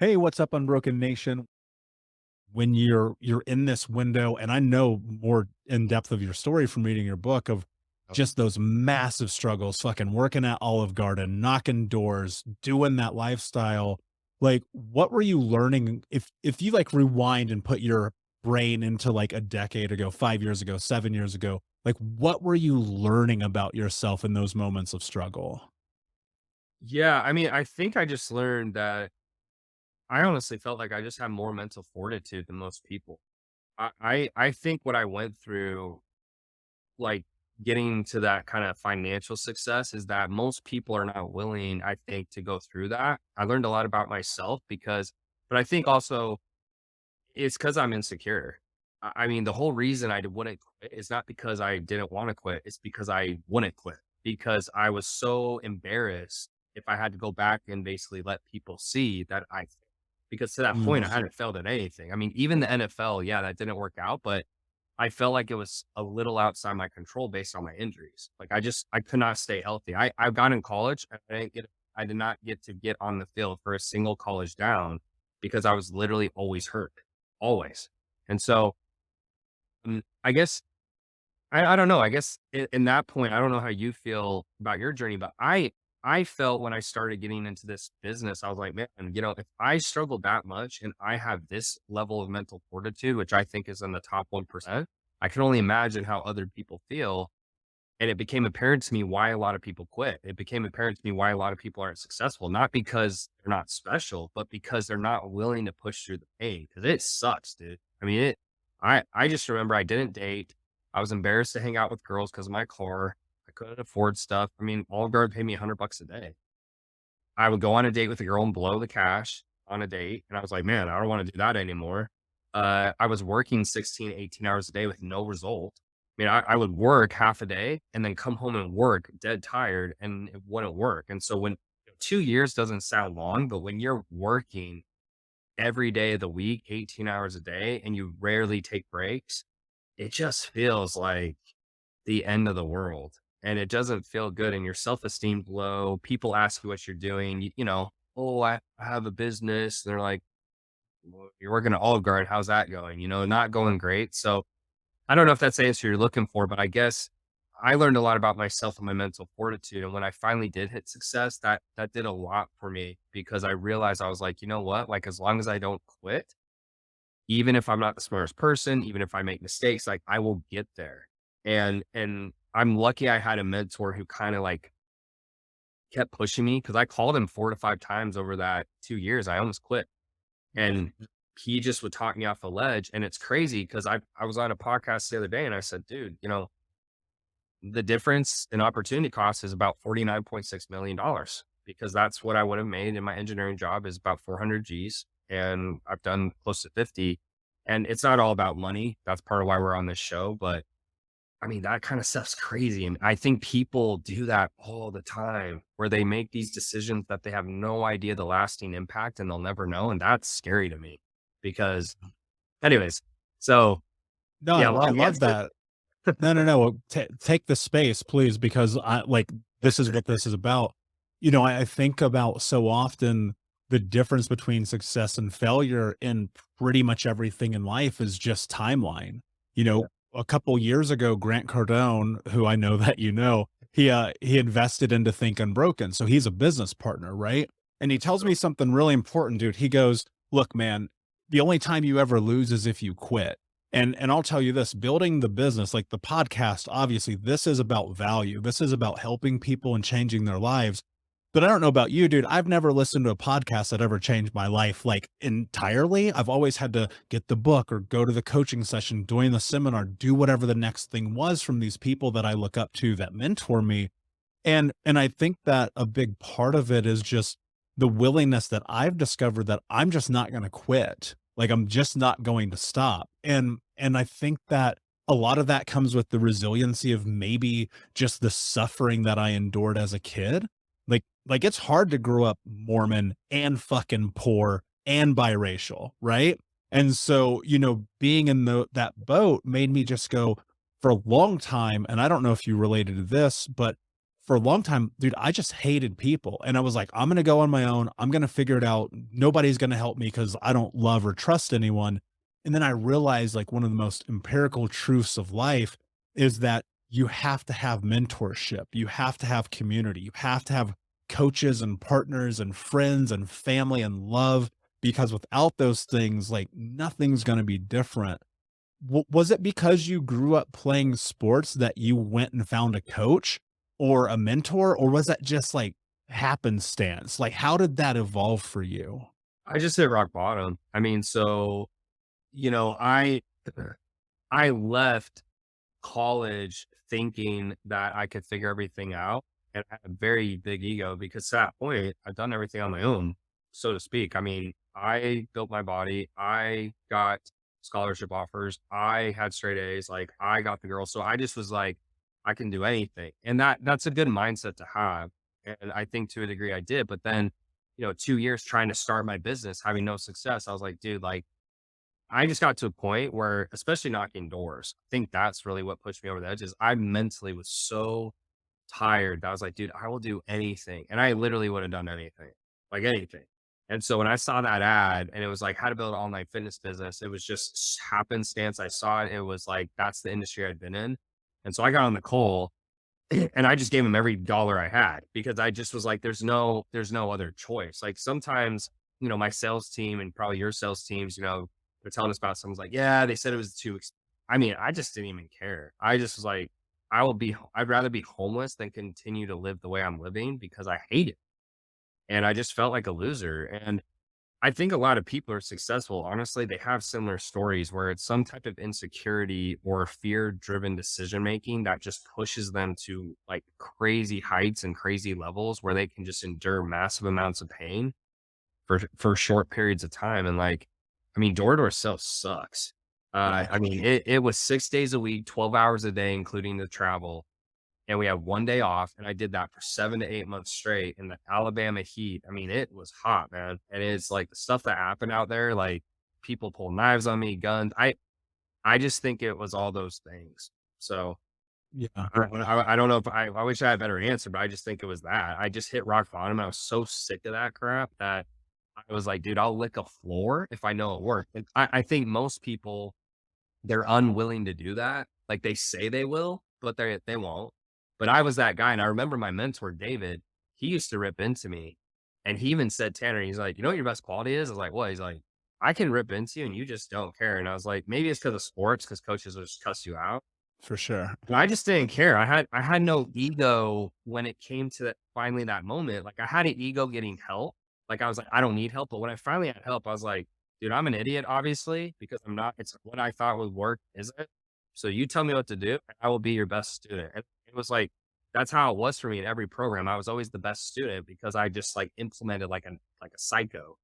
Hey, what's up, Unbroken Nation? When you're in this window, and I know more in depth of your story from reading your book of Oh, just those massive struggles, fucking working at Olive Garden, knocking doors, doing that lifestyle. Like, what were you learning if you like rewind and put your brain into like a decade ago, 5 years ago, 7 years ago, like what were you learning about yourself in those moments of struggle? yeah, I mean, I think I just learned that I honestly felt like I just had more mental fortitude than most people. I think what I went through, like getting to that kind of financial success, is that most people are not willing, I think, to go through that. I learned a lot about myself but I think also it's because I'm insecure. I mean, the whole reason wouldn't quit is not because I didn't want to quit. It's because I wouldn't quit because I was so embarrassed if I had to go back and basically let people see that because to that point, I Mm. hadn't failed at anything. I mean, even the NFL, yeah, that didn't work out, but I felt like it was a little outside my control based on my injuries. Like I could not stay healthy. I got in college. I did not get to get on the field for a single college down because I was literally always hurt, always. And so I guess I don't know. I guess in that point, I don't know how you feel about your journey, but I felt when I started getting into this business, I was like, man, if I struggle that much and I have this level of mental fortitude, which I think is in the top 1%, I can only imagine how other people feel. And it became apparent to me why a lot of people quit. It became apparent to me why a lot of people aren't successful, not because they're not special, but because they're not willing to push through the pain. Cause it sucks, dude. I mean, I just remember I didn't date. I was embarrassed to hang out with girls because of my car. I couldn't afford stuff. I mean, Olive Garden paid me $100 a day. I would go on a date with a girl and blow the cash on a date. And I was like, man, I don't want to do that anymore. I was working 16, 18 hours a day with no result. I mean, I would work half a day and then come home and work dead tired and it wouldn't work. And so when 2 years doesn't sound long, but when you're working every day of the week, 18 hours a day, and you rarely take breaks, it just feels like the end of the world, and it doesn't feel good, and your self-esteem's low. People ask you what you're doing, "Oh, I have a business." They're like, "Well, you're working at Olive Garden, how's that going?" Not going great. So, I don't know if that's the answer you're looking for, but I guess I learned a lot about myself and my mental fortitude, and when I finally did hit success, that did a lot for me because I realized I was like, "You know what? Like, as long as I don't quit, even if I'm not the smartest person, even if I make mistakes, like I will get there." And I'm lucky I had a mentor who kind of like kept pushing me because I called him 4 to 5 times over that 2 years. I almost quit. And he just would talk me off the ledge. And it's crazy because I was on a podcast the other day and I said, dude, the difference in opportunity cost is about $49.6 million because that's what I would have made in my engineering job is about 400 G's. And I've done close to 50. And it's not all about money. That's part of why we're on this show. But I mean, that kind of stuff's crazy. And I think people do that all the time where they make these decisions that they have no idea the lasting impact and they'll never know. And that's scary to me because, anyways, so No, yeah, I long love answer. that. No, no, no. Take the space, please, because I like this is what this is about. I think about so often the difference between success and failure in pretty much everything in life is just timeline. Yeah. A couple years ago, Grant Cardone, who I know that he invested into Think Unbroken. So he's a business partner, right? And he tells me something really important, dude. He goes, "Look, man, the only time you ever lose is if you quit." And I'll tell you this, building the business, like the podcast, obviously this is about value. This is about helping people and changing their lives. But I don't know about you, dude. I've never listened to a podcast that ever changed my life like entirely. I've always had to get the book or go to the coaching session, join the seminar, do whatever the next thing was from these people that I look up to that mentor me. And I think that a big part of it is just the willingness that I've discovered that I'm just not gonna quit. Like, I'm just not going to stop. And I think that a lot of that comes with the resiliency of maybe just the suffering that I endured as a kid. Like it's hard to grow up Mormon and fucking poor and biracial, right? And so, being in that boat made me just go for a long time, and I don't know if you related to this, but for a long time, dude, I just hated people. And I was like, I'm going to go on my own. I'm going to figure it out. Nobody's going to help me because I don't love or trust anyone. And then I realized like one of the most empirical truths of life is that you have to have mentorship. You have to have community. You have to have coaches and partners and friends and family and love, because without those things, like nothing's going to be different. Was it because you grew up playing sports that you went and found a coach or a mentor, or was that just like happenstance? Like, how did that evolve for you? I just hit rock bottom. I mean, so, you know, I left college thinking that I could figure everything out. And I had a very big ego because to that point, I've done everything on my own, so to speak. I mean, I built my body, I got scholarship offers, I had straight A's, like I got the girl. So I just was like, I can do anything. And that's a good mindset to have. And I think to a degree I did. But then, 2 years trying to start my business, having no success, I was like, dude, like I just got to a point where, especially knocking doors, I think that's really what pushed me over the edge. Is I mentally was so tired that I was like, dude, I will do anything. And I literally would have done anything, like anything. And so when I saw that ad and it was like how to build an online fitness business, it was just happenstance. I saw it. It was like, that's the industry I'd been in. And so I got on the call and I just gave him every dollar I had because I just was like, there's no other choice. Like sometimes, my sales team and probably your sales teams, they're telling us about someone's like, yeah, they said it was I mean, I just didn't even care. I just was like, I'd rather be homeless than continue to live the way I'm living because I hate it. And I just felt like a loser. And I think a lot of people are successful. Honestly, they have similar stories where it's some type of insecurity or fear driven decision making that just pushes them to like crazy heights and crazy levels where they can just endure massive amounts of pain for short periods of time. And like, I mean, door to door sales sucks. I mean, it was 6 days a week, 12 hours a day, including the travel, and we had 1 day off, and I did that for 7 to 8 months straight in the Alabama heat. I mean, it was hot, man, and it's like the stuff that happened out there, like, people pull knives on me, guns. I just think it was all those things. So, Yeah. I don't know if I wish I had a better answer, but I just think it was that. I just hit rock bottom, I was so sick of that crap that I was like, "Dude, I'll lick a floor if I know it worked," and I think most people they're unwilling to do that. Like they say they will, but they won't. But I was that guy. And I remember my mentor, David, he used to rip into me. And he even said, Tanner, he's like, you know what your best quality is? I was like, what? He's like, I can rip into you and you just don't care. And I was like, maybe it's because of sports, because coaches will just cuss you out. For sure. And I just didn't care. I had no ego when it came to finally that moment. Like I had an ego getting help. Like I was like, I don't need help. But when I finally had help, I was like, dude, I'm an idiot, obviously, because I'm not. It's what I thought would work, isn't. So you tell me what to do, and I will be your best student. And it was like that's how it was for me in every program. I was always the best student because I just like implemented like a psycho.